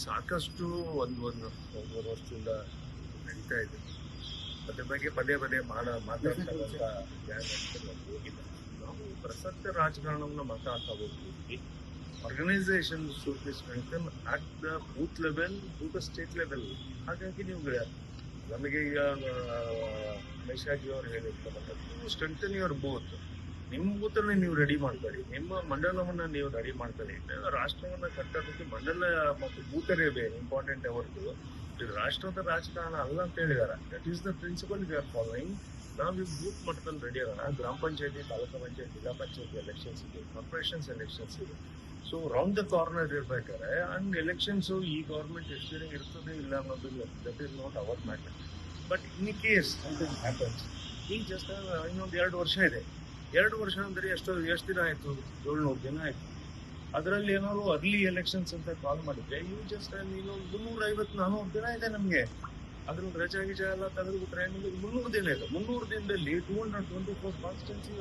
ಸಾಕಷ್ಟು ಒಂದೂವರೆ ವರ್ಷದಿಂದ ನಡೀತಾ ಇದೆ. ಅದ್ರ ಬಗ್ಗೆ ಪದೇ ಪದೇ ಮಾತಾಡ್ತಕ್ಕಂಥ ಹೋಗಿಲ್ಲ. ನಾವು ಪ್ರಸಕ್ತ ರಾಜಕಾರಣವನ್ನು ಮಾತಾಡ್ತಾ ಹೋಗ್ತೀವಿ. Organisation should be strengthen at the booth level to the state level. ಹಾಗಾಗಿ ನೀವು ನಮಗೆ ಈಗ ಮೇಷಾಜಿ ಅವರು ಹೇಳಿರ್ತಕ್ಕಂಥದ್ದು ಸ್ಟ್ರೆಂಥನ್ ಯುವರ್ ಬೂತ್. ನಿಮ್ಮ ಬೂತನ್ನ ನೀವು ರೆಡಿ ಮಾಡ್ಕೊಳ್ಳಿ, ನಿಮ್ಮ ಮಂಡಲವನ್ನ ನೀವು ರೆಡಿ ಮಾಡ್ಕೊಳ್ಳಿ. ರಾಷ್ಟ್ರವನ್ನ ಕಟ್ಟೋದಕ್ಕೆ ಮಂಡಲ ಮತ್ತು ಬೂತರೇ ಇಂಪಾರ್ಟೆಂಟ್ ಹೊರತು ಇದು ರಾಷ್ಟ್ರದ ರಾಜಕಾರಣ ಅಲ್ಲ ಅಂತ ಹೇಳಿದಾರೆ. That is the principle we are following. ನಾವು ಈ ಬೂತ್ ಮಟ್ಟದಲ್ಲಿ ರೆಡಿ ಆಗೋಣ. ಗ್ರಾಮ ಪಂಚಾಯತಿ, ತಾಲೂಕು ಪಂಚಾಯತಿ, ಜಿಲ್ಲಾ ಪಂಚಾಯತಿ ಎಲೆಕ್ಷನ್ಸ್ ಇದೆ, ಕಾರ್ಪೊರೇಷನ್ಸ್ ಎಲೆಕ್ಷನ್ಸ್ ಇದೆ. ಸೊ ರೌಂಡ್ ದ ಕಾರ್ನರ್ ಇರ್ಬೇಕಾದ್ರೆ ಅಂಡ್ ಎಲೆಕ್ಷನ್ಸ್ ಈ ಗೌರ್ಮೆಂಟ್ ಎಷ್ಟು ದಿನ ಇರ್ತದೆ ಇಲ್ಲ ಅನ್ನೋದು that is not hour matter. But in case something happens, ಈಗ ಜಸ್ಟ್ ಇನ್ನೊಂದು 2 ವರ್ಷ ಇದೆ. 2 ವರ್ಷ ಅಂದ್ರೆ ಎಷ್ಟು ದಿನ ಆಯ್ತು? 700 ದಿನ ಆಯ್ತು. ಅದರಲ್ಲಿ ಏನಾದ್ರು ಅರ್ಲಿ ಎಲೆಕ್ಷನ್ಸ್ ಅಂತ ಕಾಲ್ ಮಾಡಿದ್ರೆ ನೀವು ಜಸ್ಟ್ ನೀನು 350-400 ದಿನ ಇದೆ ನಮ್ಗೆ. ಅದ್ರಲ್ಲಿ ರಜಾ ಗಿಜಾ ಎಲ್ಲ ತೆಗೆದುಬಿಟ್ರೆ ನಿಮಗೆ 300 ದಿನ ಇದೆ. 300 ದಿನದಲ್ಲಿ 224 ಕಾನ್ಸ್ಟಿಟ್ಯೂನ್ಸಿ